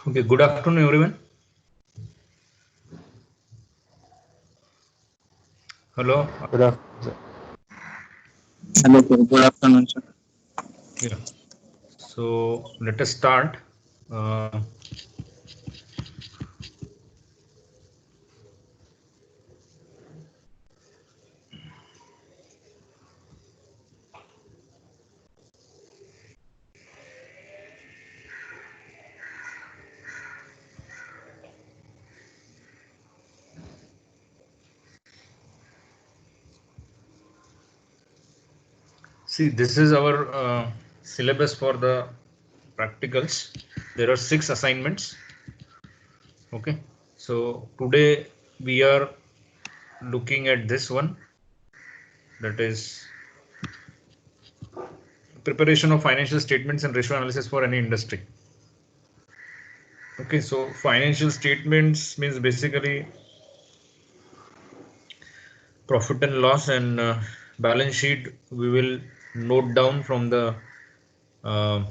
Okay, good afternoon, everyone. Hello. Good afternoon, sir. Hello, sir. Good afternoon, sir. Yeah. So let us start. See, this is our syllabus for the practicals. There are 6 assignments. Okay. So today we are looking at this one, that is preparation of financial statements and ratio analysis for any industry. Okay, so financial statements means basically profit and loss, and balance sheet we will note down from the uh,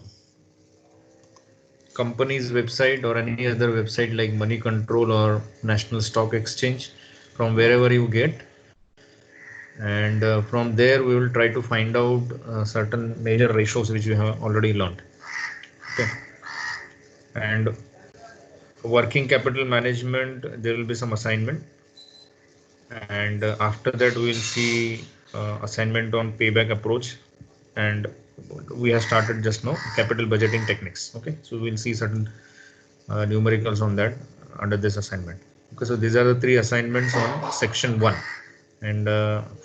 company's website or any other website like Money Control or National Stock Exchange, from wherever you get, and from there we will try to find out certain major ratios which we have already learned. Okay, and working capital management, there will be some assignment, and after that we will see assignment on payback approach, and we have started just now capital budgeting techniques. Okay, so we will see certain numericals on that under this assignment. Okay, so these are the 3 assignments on section 1, and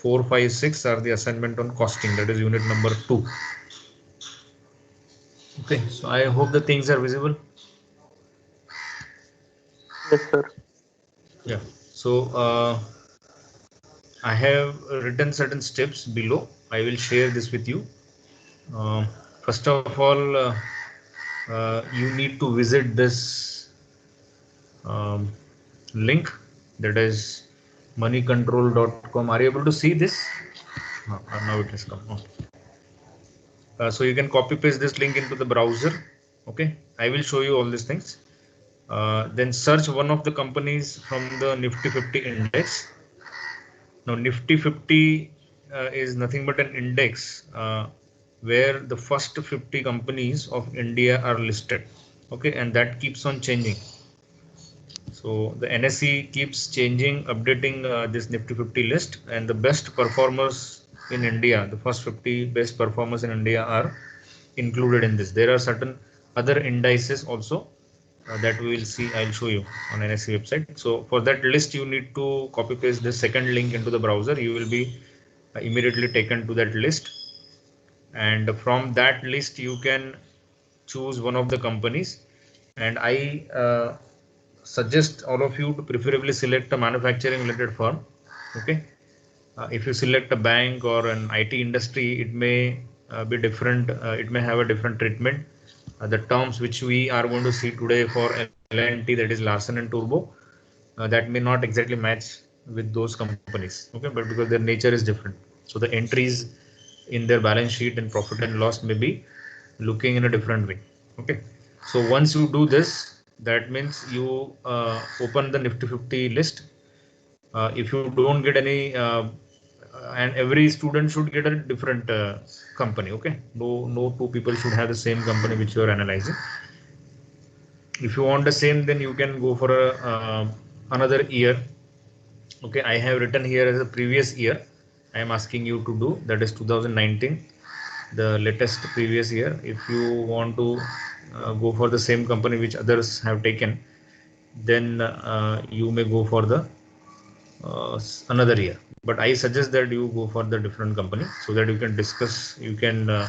4, 5, 6 are the assignment on costing, that is unit number 2. Okay, so I hope the things are visible. Yes, sir. Yeah, so I have written certain steps below. I will share this with you. uh, First of all, you need to visit this um, link, that is moneycontrol.com. Are you able to see this? Now it has come. Okay. So you can copy paste this link into the browser. Okay, I will show you all these things. Then search one of the companies from the Nifty 50 index. Now Nifty 50 is nothing but an index where the first 50 companies of India are listed. Okay, and that keeps on changing. So the NSE keeps changing, updating this Nifty 50 list, and the best performers in India, the first 50 best performers in India are included in this. There are certain other indices also that we will see. I'll show you on NSE website. So for that list, you need to copy paste the second link into the browser. You will be immediately taken to that list, and from that list you can choose one of the companies. And I suggest all of you to preferably select a manufacturing related firm. Okay, if you select a bank or an IT industry, it may be different. It may have a different treatment. The terms which we are going to see today for L&T, that is Larsen and Toubro, that may not exactly match with those companies. Okay, but because their nature is different, so the entries in their balance sheet and profit and loss may be looking in a different way. Okay, so once you do this, that means you open the Nifty 50 list. If you don't get any and every student should get a different company. Okay, no two people should have the same company which you are analyzing. If you want the same, then you can go for a another year. Okay, I have written here as a previous year. I am asking you to do, that is 2019, the latest previous year. If you want to go for the same company which others have taken, then you may go for the another year. But I suggest that you go for the different company, so that you can discuss, you can uh,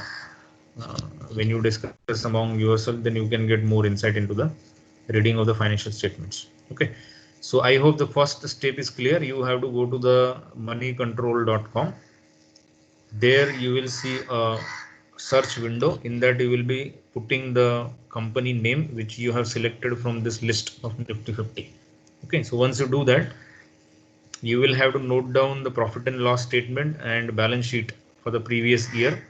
when you discuss among yourself, then you can get more insight into the reading of the financial statements. Okay, so I hope the first step is clear. You have to go to the moneycontrol.com. There you will see a search window. In that you will be putting the company name which you have selected from this list of Nifty 50. Okay, so once you do that, you will have to note down the profit and loss statement and balance sheet for the previous year.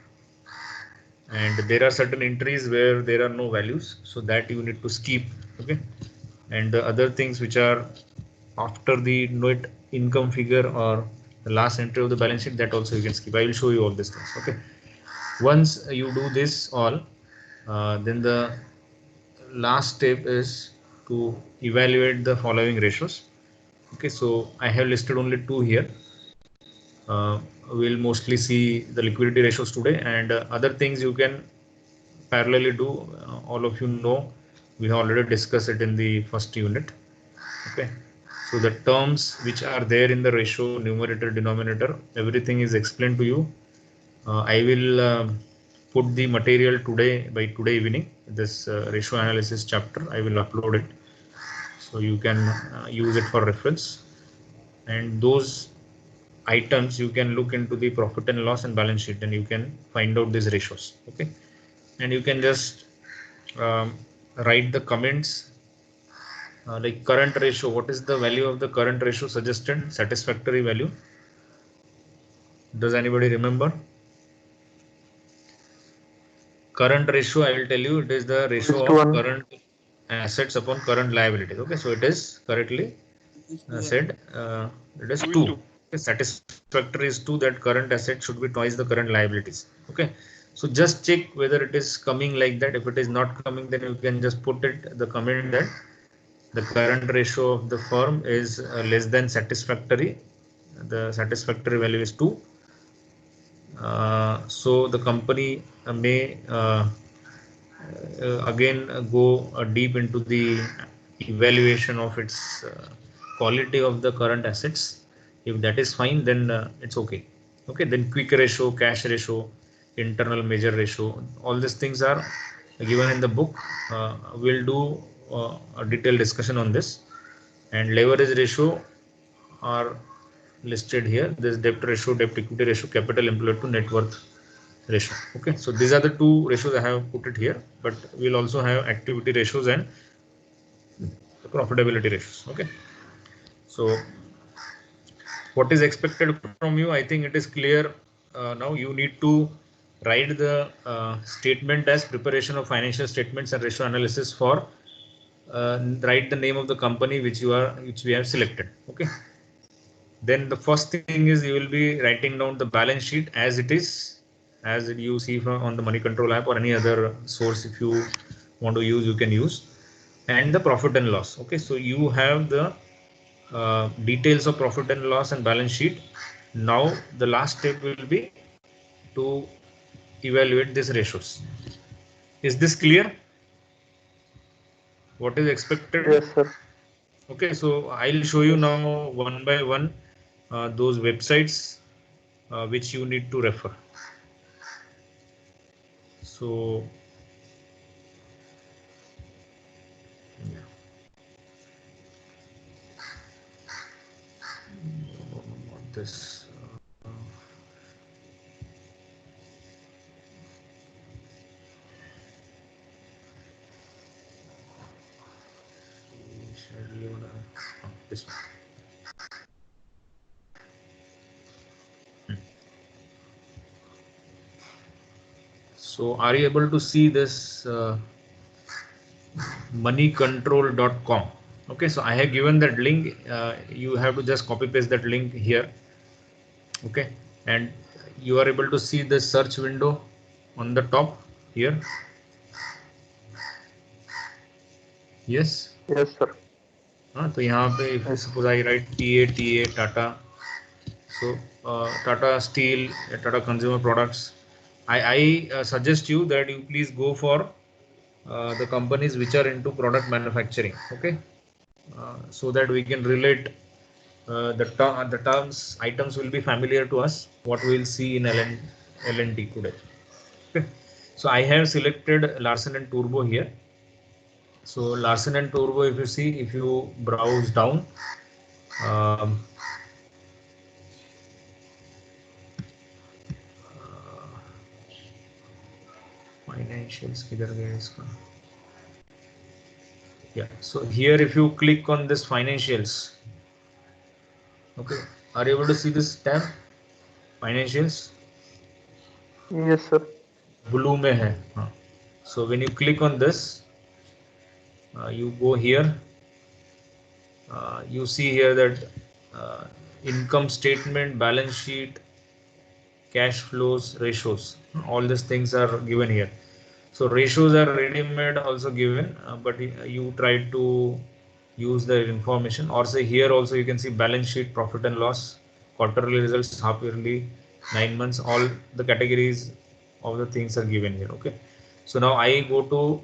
And there are certain entries where there are no values, so that you need to skip Okay, and the other things which are after the net income figure or the last entry of the balance sheet, that also you can skip. I will show you all these things. Okay, once you do this all, then the last step is to evaluate the following ratios. Okay, so I have listed only two here. We'll mostly see the liquidity ratios today, and other things you can parallelly do. All of you know we have already discussed it in the first unit. Okay, so the terms which are there in the ratio, numerator, denominator, everything is explained to you. I will put the material today by today evening. This ratio analysis chapter I will upload it, so you can use it for reference, and those items you can look into the profit and loss and balance sheet, and you can find out these ratios. Okay, and you can just um, write the comments, like current ratio. What is the value of the current ratio suggested? Satisfactory value. Does anybody remember? Current ratio, I will tell you, it is the ratio of 1:1. current assets upon current liabilities. Okay, so it is correctly said, it is 2. Okay, satisfactory is 2, that current asset should be twice the current liabilities. Okay, so just check whether it is coming like that. If it is not coming, then you can just put it the comment that the current ratio of the firm is less than satisfactory. The satisfactory value is 2. So the company may again go deep into the evaluation of its quality of the current assets. If that is fine, then it's okay. Okay, then quick ratio, cash ratio, internal measure ratio, all these things are given in the book. We'll do a detailed discussion on this. And leverage ratio are listed here. This debt ratio, debt equity ratio, capital employed to net worth ratio. Okay, so these are the two ratios I have put it here, but we'll also have activity ratios and profitability ratios. Okay, so what is expected from you? I think it is clear. Now you need to write the statement as preparation of financial statements and ratio analysis for write the name of the company which we have selected. Okay, then the first thing is you will be writing down the balance sheet as it is, as you see from on the Money Control app or any other source. If you want to use, you can use, and the profit and loss. Okay, so you have the details of profit and loss and balance sheet. Now the last step will be to evaluate these ratios. Is this clear? What is expected? Yes, sir. Okay, so I'll show you Yes. now one by one those websites which you need to refer. So yeah. What this this one. So are you able to see this moneycontrol.com? Okay, so I have given that link. You have to just copy paste that link here. Okay, and you are able to see the search window on the top here. Yes. Yes, sir. हाँ, तो यहाँ पे if Yes. suppose I write TA Tata, so Tata Steel, Tata Consumer Products, I suggest you that you please go for the companies which are into product manufacturing. Okay, so that we can relate the terms, items will be familiar to us, what we will see in L&T today. Okay, so I have selected Larsen and Toubro here. So Larsen and Toubro, if you see, if you browse down, um, financials किधर गया इसका? Yeah, so here if you click on this financials, okay, are you able to see this tab, financials? Yes, sir. Blue में है, हाँ. So when you click on this, You go here, you see here that income statement, balance sheet, cash flows, ratios, all these things are given here. So ratios are ready-made also given, but you try to use the information, or say here also you can see balance sheet, profit and loss, quarterly results, half yearly, 9 months, all the categories of the things are given here. Okay, so now I go to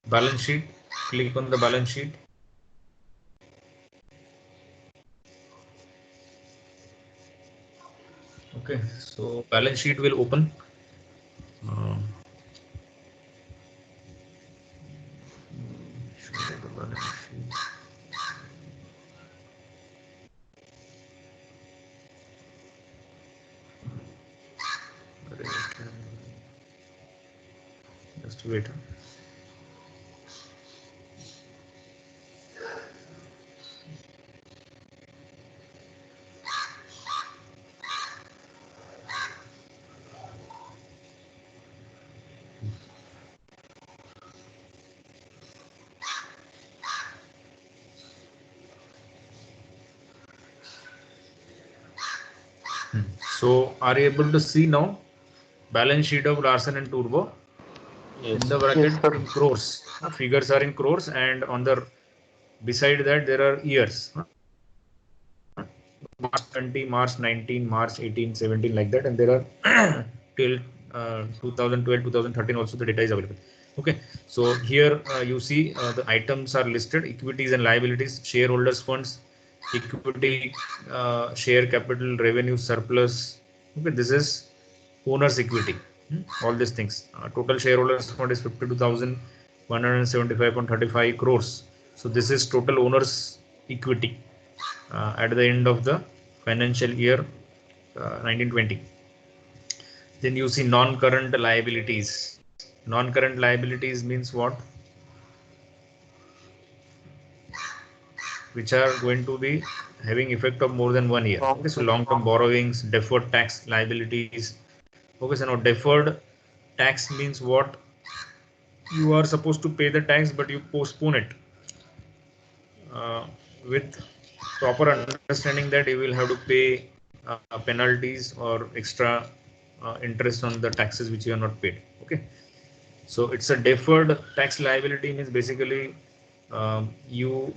balance sheet, click on the balance sheet. Okay, so balance sheet will open. Show the balance sheet. Just wait. So are you able to see now balance sheet of Larsen and Turbo? Yes. In the bracket Yes, sir. in crores. Figures are in crores, and on the beside that there are years. March 20, March 19, March 18, 17, like that, and there are till 2012, 2013 also the data is available. Okay, so here you see the items are listed: equities and liabilities, shareholders funds, equity, share capital, revenue, surplus. Okay, this is owner's equity. All these things. Total shareholders fund is 52,175.35 crores. So this is total owner's equity at the end of the financial year 1920. Then you see non-current liabilities. Non-current liabilities means what? Which are going to be having effect of more than 1 year. Okay, so long-term borrowings, deferred tax liabilities. Okay, so now deferred tax means what? You are supposed to pay the tax, but you postpone it with proper understanding that you will have to pay penalties or extra interest on the taxes which you are not paid. Okay, so it's a deferred tax liability, means basically you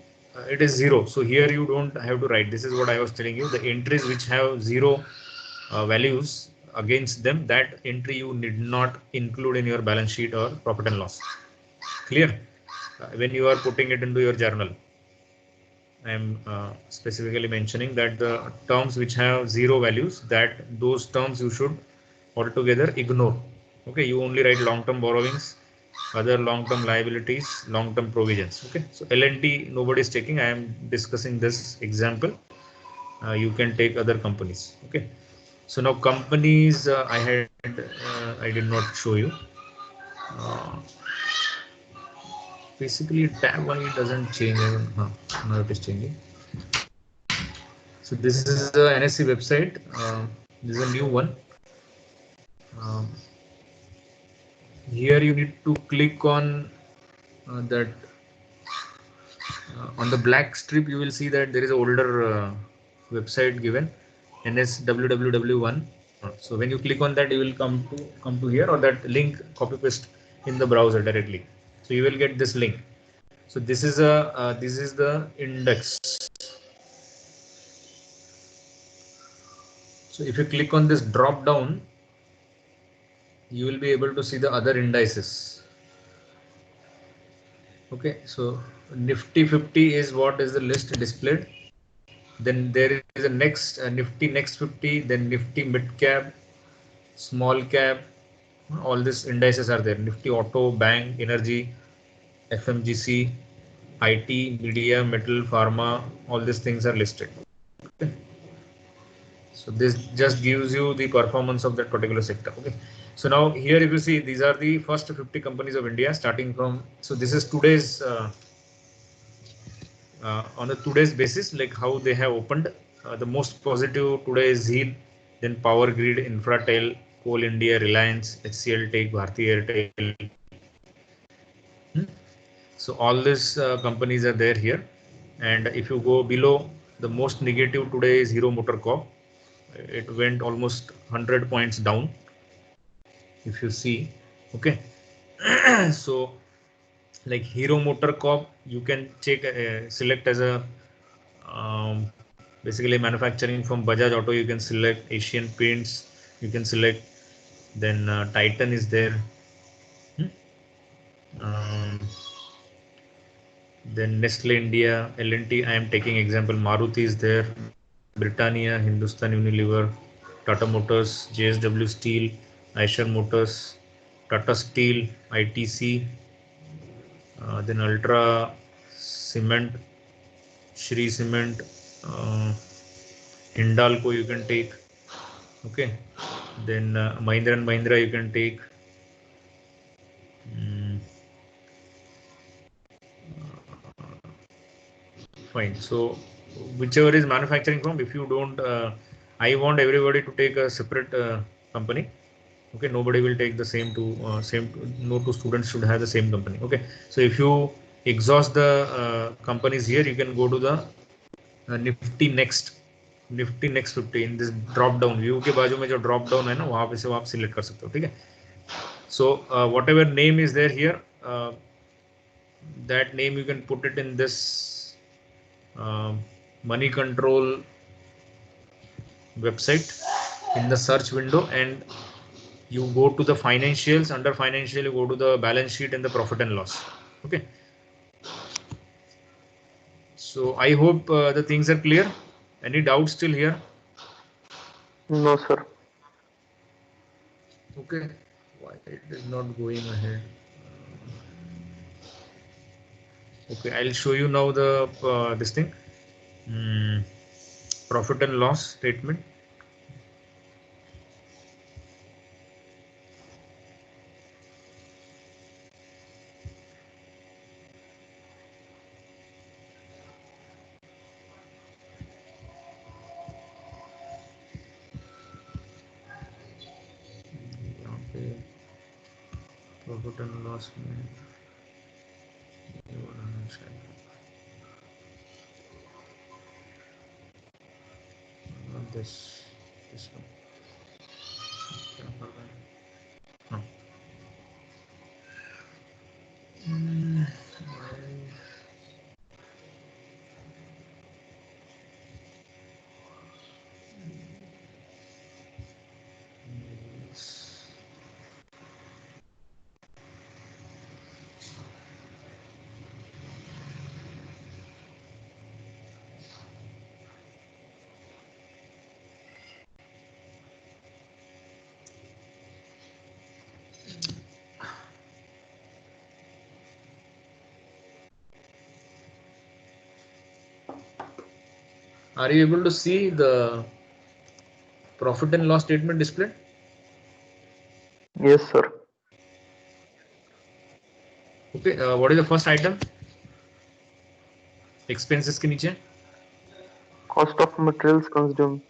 it is zero. So here you don't have to write. This is what I was telling you. The entries which have zero values against them, that entry you need not include in your balance sheet or profit and loss. Clear? When you are putting it into your journal, I am specifically mentioning that the terms which have zero values, that those terms you should altogether ignore. Okay, you only write long-term borrowings, other long-term liabilities, long-term provisions. Okay, so L&T nobody is taking. I am discussing this example. You can take other companies. Okay, so now companies I did not show you. Basically, tab 1 it doesn't change. Now it is changing. So this is the NSE website. This is a new one. Here you need to click on that. On the black strip, you will see that there is an older website given, NSWWW1. So when you click on that, you will come to here, or that link copy paste in the browser directly. So you will get this link. So this is the index. So if you click on this drop down, you will be able to see the other indices. Okay, so Nifty 50 is what is the list displayed. Then there is a next Nifty next 50, then Nifty mid cap, small cap. All these indices are there. Nifty auto, bank, energy, FMGC, IT, media, metal, pharma. All these things are listed. Okay. So this just gives you the performance of that particular sector. Okay. So now here, if you see, these are the first 50 companies of India starting from. So this is today's on a today's basis, like how they have opened. The most positive today is Zeal, then Power Grid, Infratel, Coal India, Reliance, HCL Tech, Bharti Airtel. So all these companies are there here. And if you go below, the most negative today is Hero MotoCorp. It went almost 100 points down. If you see, okay. So like Hero MotoCorp, you can check select as a basically manufacturing from Bajaj Auto. You can select Asian Paints. You can select. Then Titan is there. Hmm? Um, then Nestle India, L&T. I am taking example. Maruti is there. Britannia, Hindustan Unilever, Tata Motors, JSW Steel, Eicher Motors, Tata Steel, ITC, then Ultra Cement, Shri Cement, Hindalco you can take. Okay. Then Mahindra and Mahindra you can take. Mm, fine. So whichever is manufacturing from, if you don't, I want everybody to take a separate company. Okay, nobody will take the same to no two students should have the same company. Okay, so if you exhaust the companies here, you can go to the Nifty next 50 in this drop down view के बाजू में जो drop down है ना वहाँ पे से आप select कर सकते हो. ठीक है. So whatever name is there here, that name you can put it in this money control website in the search window, and you go to the financials. Under financial, you go to the balance sheet and the profit and loss. Okay. So I hope the things are clear. Any doubts still here? No, sir. Okay. Why it is not going ahead? Okay, I'll show you now the this thing. Profit and loss statement. Profit and loss. Not this one. No. Are you able to see the profit and loss statement displayed? Yes, sir. Okay, what is the first item? Expenses के नीचे. Cost of materials consumed.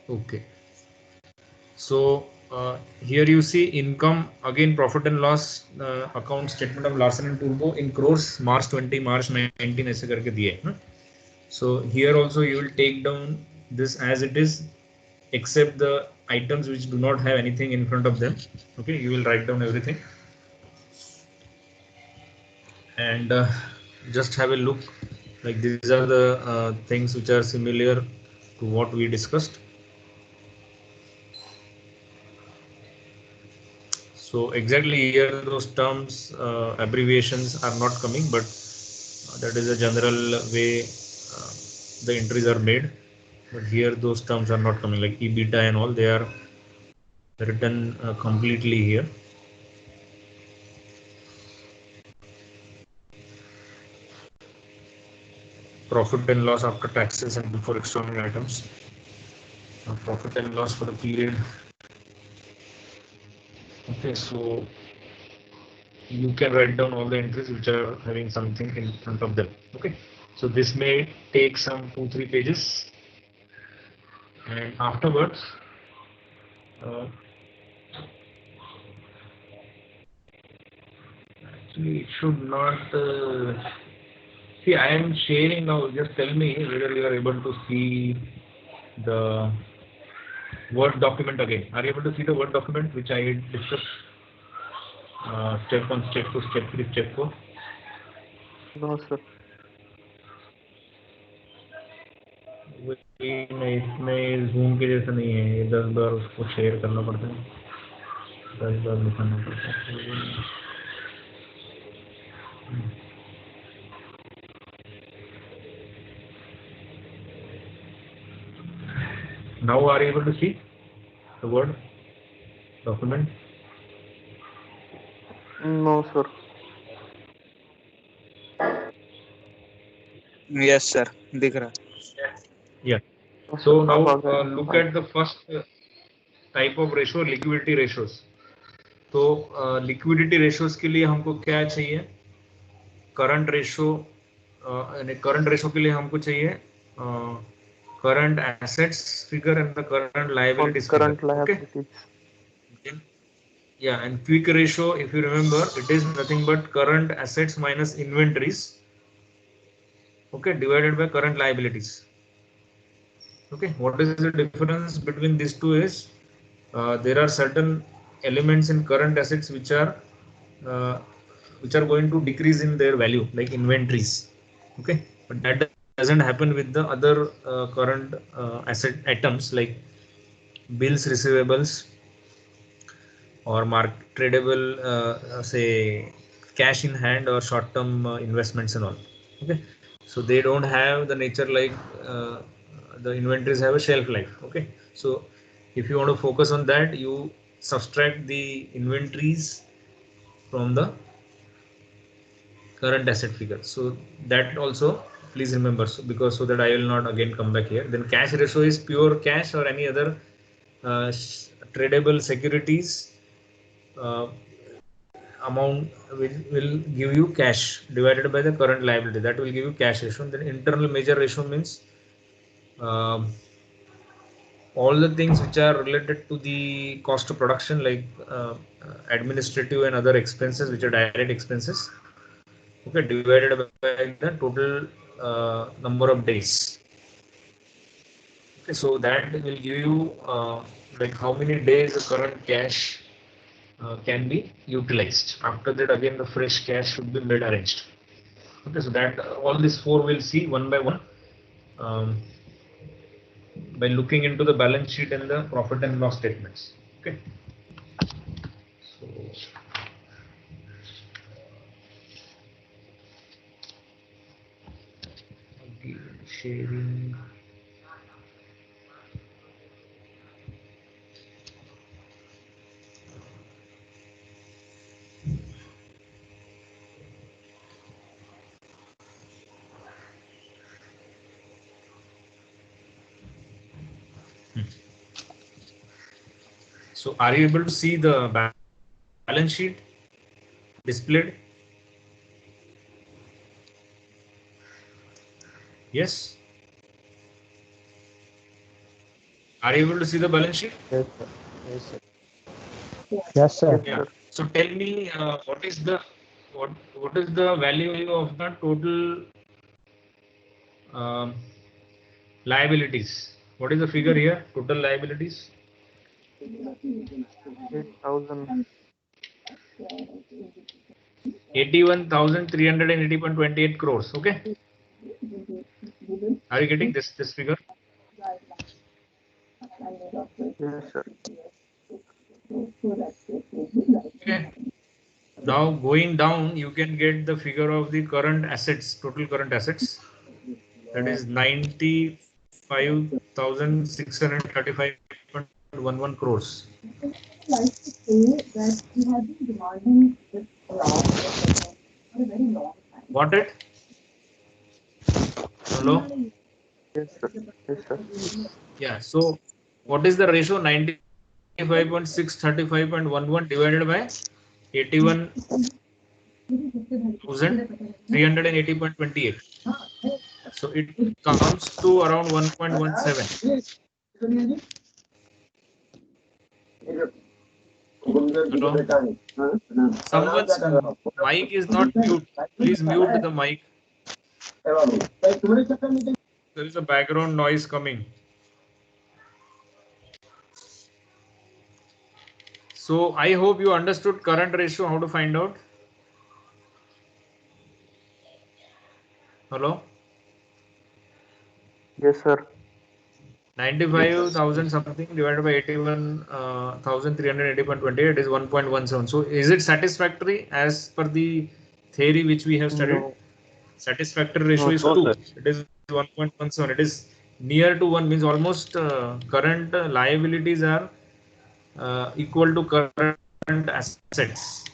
Okay. So here you see income, again profit and loss account statement of Larsen and Toubro in crores, March 20, March 19 ऐसे करके दिए हैं. So here also you will take down this as it is, except the items which do not have anything in front of them. Okay, you will write down everything and just have a look. Like these are the things which are similar to what we discussed. So exactly here those terms, abbreviations are not coming, but that is a general way the entries are made. But here those terms are not coming, like EBITDA and all, they are written completely here. Profit and loss after taxes and before extraordinary items. Profit and loss for the period. Okay, so you can write down all the entries which are having something in front of them. Okay, so this may take some 2-3 pages, and afterwards Actually, it should not. See, I am sharing now. Just tell me whether you are able to see the Word document again. Are you able to see the Word document which I discussed? Step 1, step 2, step 3, step 4. No, sir. नहीं, इसमें zoom के जैसा नहीं है, ये 10 बार उसको share करना पड़ता है, 10 बार दिखाना पड़ता है. Now are you able to see the Word document? No, sir. Yes, sir. दिख रहा. Yeah. No, So sir. now अब आ गया. look at the first type of ratio, liquidity ratios. तो liquidity ratios के लिए हमको क्या चाहिए? Current ratio, current ratio के लिए हमको चाहिए current assets figure and the current liabilities figure. Current liabilities. Okay. Yeah, and quick ratio, if you remember, it is nothing but current assets minus inventories. Okay, divided by current liabilities. Okay, what is the difference between these two is there are certain elements in current assets uh, which are going to decrease in their value, like inventories. Okay, but that doesn't happen with the other current asset items like bills receivables or market tradable, say cash in hand or short term investments and all. Okay, so they don't have the nature like the inventories have a shelf life. Okay, so if you want to focus on that, you subtract the inventories from the current asset figure. So that also please remember, so because so that I will not again come back here. Then cash ratio is pure cash or any other tradable securities amount will give you cash divided by the current liability. That will give you cash ratio. Then internal major ratio means all the things which are related to the cost of production, like administrative and other expenses which are direct expenses. Okay, divided by the total number of days. Okay, so that will give you like how many days the current cash can be utilized. After that, again the fresh cash should be made arranged. Okay, so that all these four we'll see one by one by looking into the balance sheet and the profit and loss statements. Okay, so sharing. So are you able to see the balance sheet displayed? Yes. Are you able to see the balance sheet? Yes, sir. Yes, sir. Yes, sir. Yeah. So tell me what is the value of the total liabilities? What is the figure here? Total liabilities? 8,000. 81,380.28 crores. Okay. Are you getting this figure? Yes, sir. Okay. Now going down, you can get the figure of the current assets, total current assets. That is 95,635.11 crores. Like to say that we have been demanding this around for a very long time. Got it? Hello? Yes, sir. Yes, sir. Yeah. So what is the ratio? 95.635.11 divided by 81,380.28. So it comes to around 1.17. Hello? Someone's mic is not mute. Please mute the mic. There is a background noise coming. So I hope you understood current ratio, how to find out. Hello? Yes, sir. 95,000 something divided by 81,380.28 is 1.17. So is it satisfactory as per the theory which we have studied? No. Satisfactory ratio No, is sir. 2. It is 1.17. It is near to 1, means almost current liabilities are equal to current assets.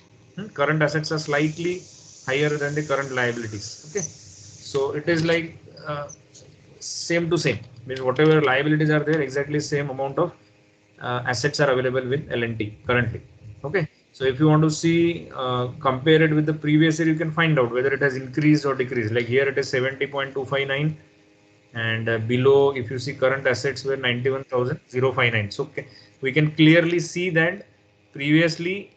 Current assets are slightly higher than the current liabilities. Okay, so it is like same to same, means whatever liabilities are there, exactly same amount of assets are available with L&T currently. Okay, so if you want to see compare it with the previous year, you can find out whether it has increased or decreased. Like here it is 70.259, and below if you see current assets were 91,059. So we can clearly see that previously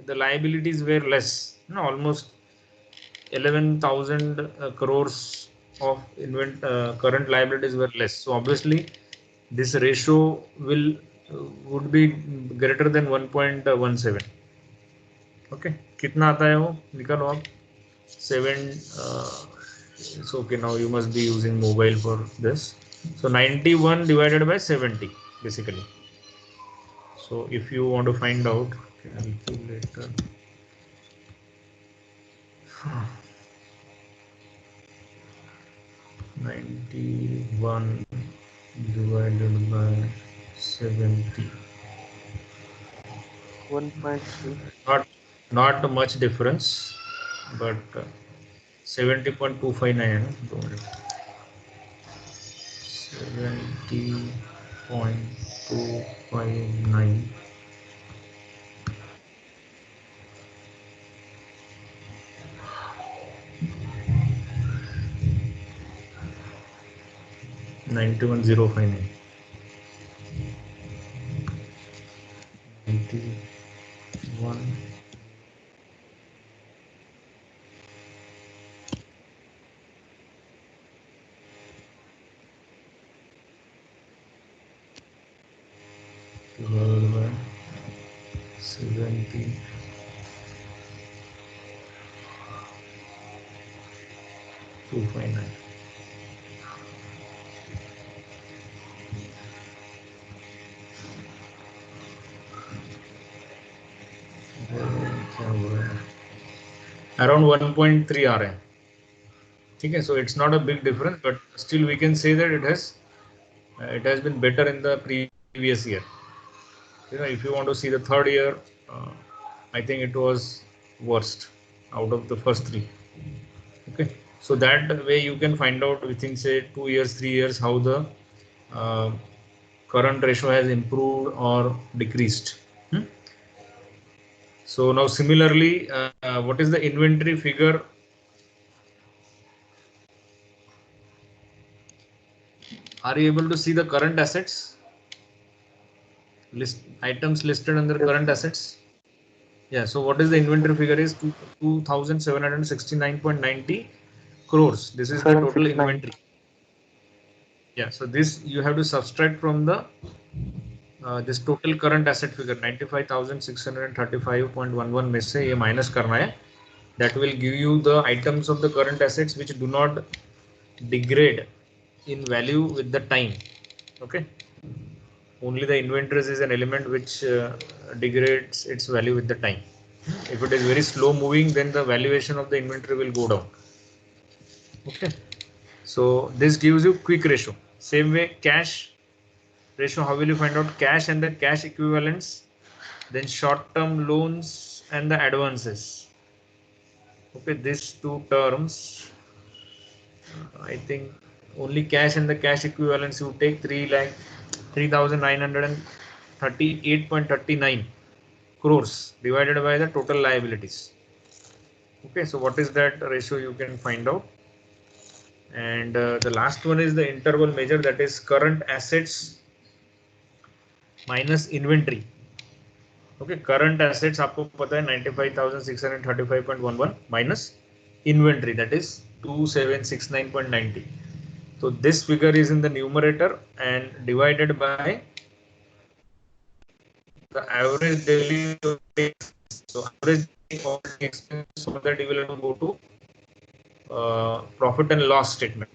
the liabilities were less, almost 11,000 crores of current liabilities were less. So obviously this ratio will would be greater than 1.17. Okay, कितना आता है वो निकालो आप 7. It's okay, now you must be using mobile for this. So 91 divided by 70 basically. So if you want to find out calculator, 91 divided by 70, 1.3. not much difference, but 70.259. 70.259. 91,059. 91. Divided by 70. 259. Around 1.3 आ रहे हैं. ठीक है, so it's not a big difference, but still we can say that it has been better in the previous year. If you want to see the third year, I think it was worst out of the first 3. Okay, so that way you can find out within say 2 years, 3 years how the current ratio has improved or decreased. So now similarly, what is the inventory figure? Are you able to see the current assets list, items listed under Yes. current assets? Yeah, so what is the inventory figure is 2,769.90 crores. This is the total 769. inventory. Yeah, so this you have to subtract from the this total current asset figure 95,635.11 में से ये minus करना है. That will give you the items of the current assets which do not degrade in value with the time. Okay, only the inventories is an element which degrades its value with the time. If it is very slow moving, then the valuation of the inventory will go down. Okay, so this gives you quick ratio. Same way cash ratio, how will you find out cash and the cash equivalents, then short term loans and the advances? Okay, these two terms, I think only cash and the cash equivalents you take 3,938.39 crores divided by the total liabilities. Okay, so what is that ratio you can find out? And the last one is the interval measure, that is current assets minus inventory. Okay, current assets आपको पता है 95,635.11 minus inventory that is 2769.90. So this figure is in the numerator and divided by the average daily operating expense. So average daily operating expense, so that you will have to go to profit and loss statement.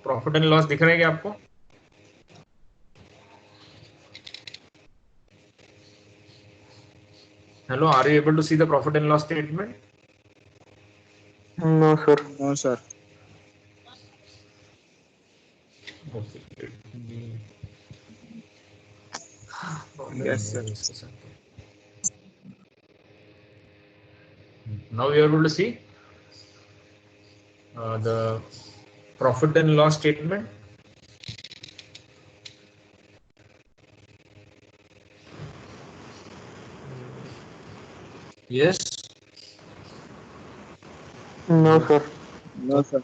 Profit and loss दिख रहा है क्या आपको? Hello, are you able to see the profit and loss statement? No, sir. No, sir. Okay. Yes, sir. Now you are able to see the profit and loss statement. Yes. No, sir. No, sir.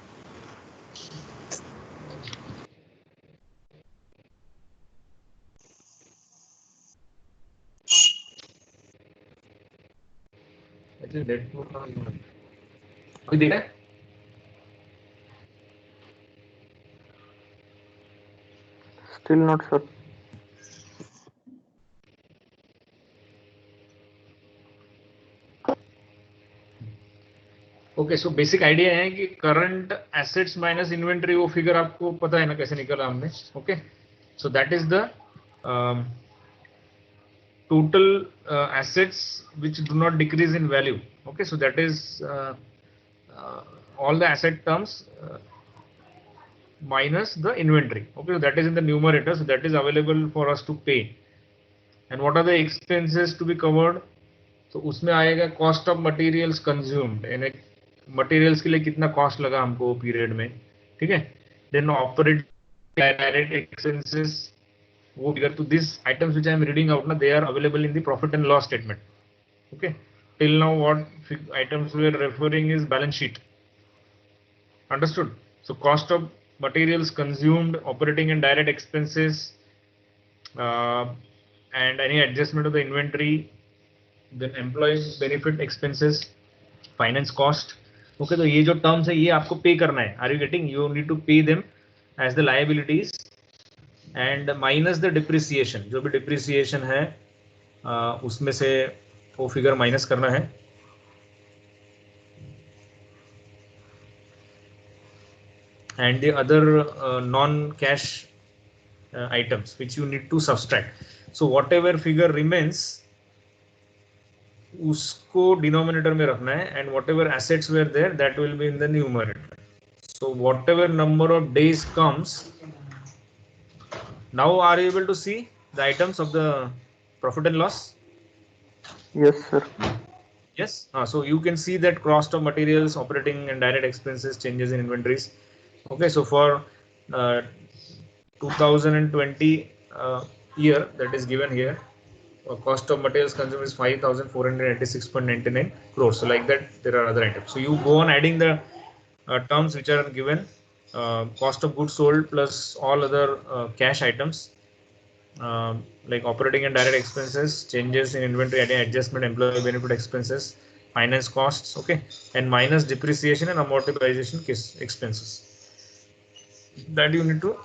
अभी देख रहे हैं? Still not, sir. Okay, so basic idea है कि current assets minus inventory, वो figure आपको पता है ना कैसे निकला हमने. Okay, so that is the total assets which do not decrease in value. Okay, so that is all the asset terms minus the inventory. Okay, so that is in the numerator, so that is available for us to pay. And what are the expenses to be covered? तो उसमें आएगा cost of materials consumed, यानी materials के लिए कितना cost लगा हमको period में. ठीक है, देन ऑपरेट डायरेक्ट एक्सपेंसेस, वो फिगर. तो this items which I am reading out ना, they are available in the profit and loss statement. Okay, till now what items we are referring is balance sheet. Understood? So cost of materials consumed, operating and direct expenses, and any adjustment of the inventory, then employees benefit expenses, finance cost. Okay, तो ये जो terms है ये आपको पे करना है. Are you getting? You need to pay them as the liabilities and minus the depreciation. जो भी depreciation है उसमें से वो फिगर माइनस करना है. And the other non-cash items which you need to subtract. So whatever figure remains उसको denominator में रखना है, and whatever assets were there that will be in the numerator. So whatever number of days comes, now are you able to see the items of the profit and loss? Yes, sir. Yes. So you can see that cost of materials, operating and direct expenses, changes in inventories. Okay, so for 2020 year, that is given here, cost of materials consumed is 5,486.99 crores. So like that, there are other items. So you go on adding the terms which are given, cost of goods sold plus all other cash items, like operating and direct expenses, changes in inventory, adding adjustment, employee benefit expenses, finance costs. Okay, and minus depreciation and amortization expenses. That you need to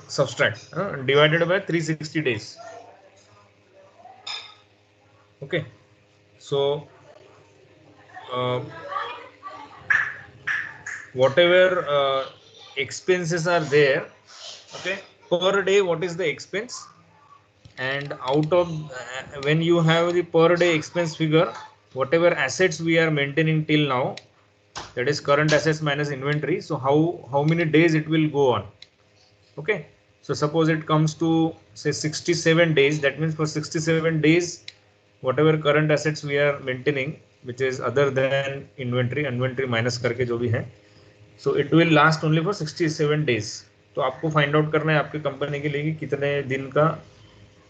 subtract, divided by 360 days. Okay, so whatever expenses are there, okay, per day what is the expense, and out of when you have the per day expense figure, whatever assets we are maintaining till now, that is current assets minus inventory. So how many days it will go on. Okay, so suppose it comes to say 67 days, that means for 67 days whatever current assets we are maintaining, which is other than inventory minus करके जो भी है, so it will last only for 67 days. तो आपको find out करना है आपकी company के लिए कि कितने दिन का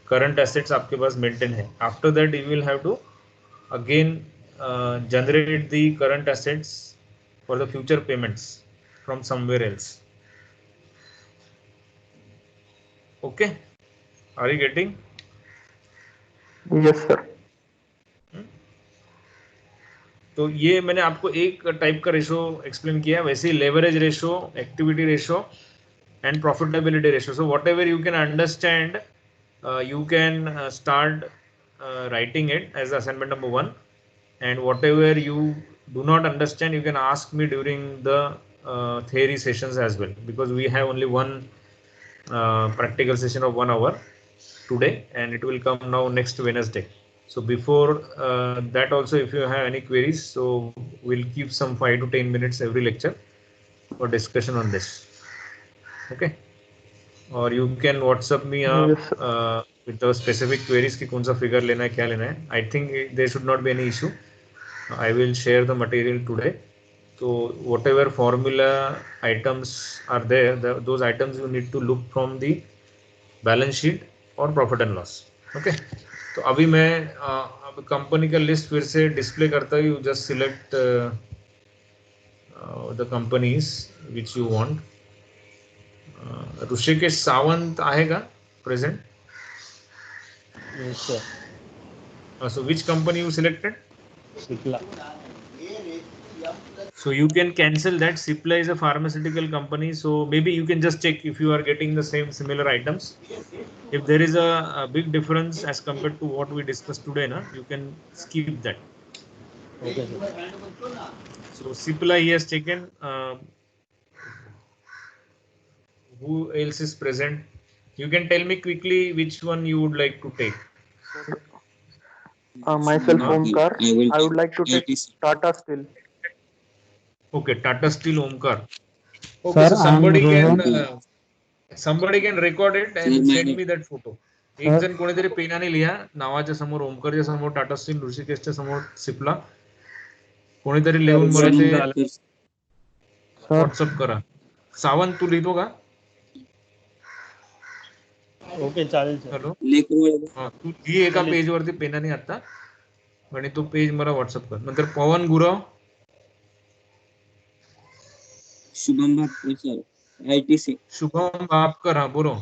करंट एसेट्स आपके पास मेंटेन है. After that you will have to again generate the current assets for the future payments from somewhere else. Okay, are you getting? Yes, sir. तो ये मैंने आपको एक टाइप का रेशो एक्सप्लेन किया, वैसे ही leverage ratio, activity ratio and profitability ratio. So whatever you can understand, you can start writing it as assignment number 1, and whatever you do not understand, you can ask me during the theory sessions as well, because we have only one practical session of 1 hour today, and it will come now next Wednesday. So before that also, if you have any queries, so we'll keep some 5 to 10 minutes every lecture for discussion on this. Okay, or you can WhatsApp me Yes, sir. with the specific queries कि कौन सा figure लेना है, क्या लेना है. I think there should not be any issue. I will share the material today. So whatever formula items are there, those items you need to look from the balance sheet or profit and loss. Okay. तो अभी मैं अब company का list फिर से display करता हूँ. Just select the companies which you want. Rishikesh Sawant आहे का present? Yes, sir. So which company you selected? Cipla. So you can cancel that. Cipla is a pharmaceutical company, so maybe you can just check if you are getting the similar items. If there is a big difference as compared to what we discussed today, na, you can skip that. Okay, sir. So Cipla he has taken. Who else is present? You can tell me quickly which one you would like to take. Myself, Huh? Omkar. will I would like to take Tata Steel. Okay, Tata Steel Omkar. Okay, Sir, so somebody I am can somebody can record it and send me that photo. एक जण कोणीतरी पेनाने लिहा, नावाच्या समोर ओमकारच्या समोर Tata steel, ऋषिकेशच्या समोर सिप्ला, कोणीतरी लिहून मला ते व्हॉट्सअप करा. सावंत तू लिहितो का? Okay, चालेल sir. हॅलो, तू लिही एका पेज वरती पेनाने आता, आणि तो पेज मला व्हॉट्सअप कर. नंतर पवन गुरव, शुभम भापकर सर, ITC. शुभम भापकर. हा बोलो.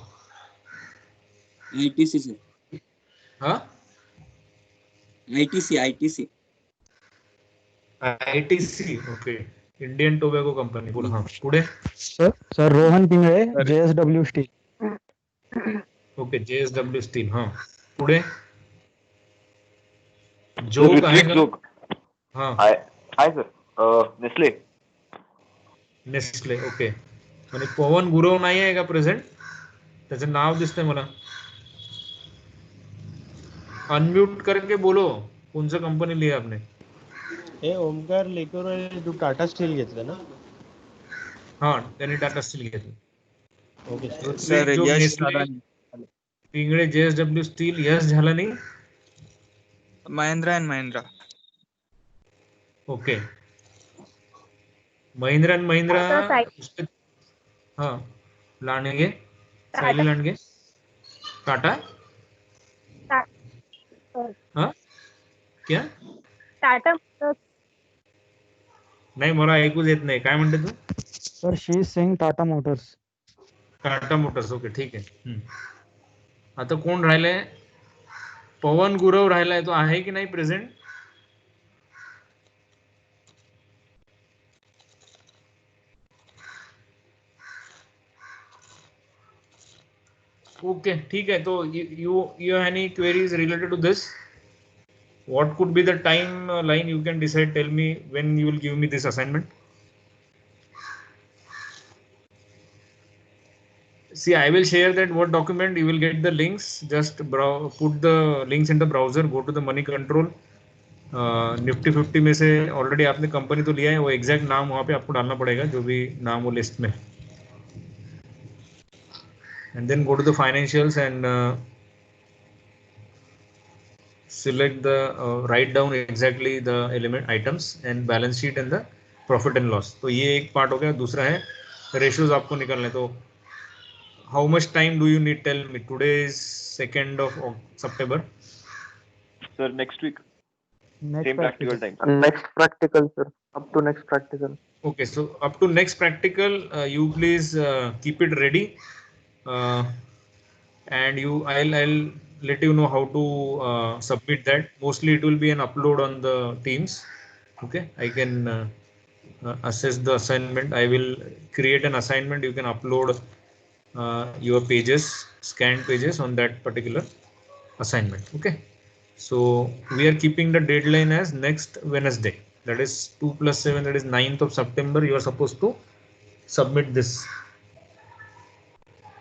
ITC sir. हा, ITC. ITC. Okay, Indian tobacco company. बोल. हा, पुढे. Sir Rohan Pingale, JSW steel. Okay, JSW steel. हा, पुढे. जोग आहे का? हा, hi sir, Nestle. Nestle. Okay. आणि पवन गुरव नाही आहे का प्रेझेंट? त्याचं नाव दिसतंय मला. अनम्यूट करके बोलो. कोणचं कंपनी लिया आपने? हे ओमकार लेकर तू टाटा स्टील घेतलं ना? हा, त्यांनी टाटा स्टील घेतलं. ओके सर, जो Yash Nestle Adani. Pingale JSW steel, Yash झाला नाही. Mahindra and Mahindra. Okay, Mahindra and Mahindra. हा, लांडगे, सायली लांडगे, टाटा. हा, क्या? टाटा नाही, मला ऐकूच येत नाही. काय म्हणते तू? Sir she is saying Tata Motors. Tata Motors. Okay, ठीक आहे. आता कोण राहिलंय? पवन गुरव राहिलाय. तो आहे की नाही प्रेझेंट? ओके, ठीक आहे. तो you have any queries related to this? What could be the timeline? You can decide. Tell me when you will give me this assignment. See, I will share that what document. You will get the links. Just put the links in the browser. Go to the money control. Nifty 50 में से already आपने company तो लिया है, वो exact नाम वहाँ पे आपको डालना पड़ेगा, जो भी नाम वो लिस्ट में. And then go to the financials and select the write down exactly the element items and balance sheet and the profit and loss. तो ये एक पार्ट हो गया. दूसरा है रेशियोज आपको निकालने. तो how much time do you need? Tell me. Today is 2nd of September. Sir, next week. Same practical time. Next practical, sir. Up to next practical. Okay, so up to next practical, you please keep it ready. and I'll let you know how to submit that. Mostly it will be an upload on the Teams. Okay, I can assess the assignment. I will create an assignment. You can upload your pages, scanned pages on that particular assignment. Okay, so we are keeping the deadline as next Wednesday. That is 2 + 7. That is 9th of September. You are supposed to submit this.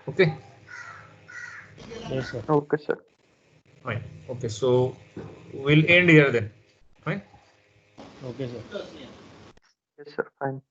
Okay. Yes, sir. Okay, sir. Fine. Okay, so we'll end here then. Fine. Okay, sir. Yes, sir. Fine.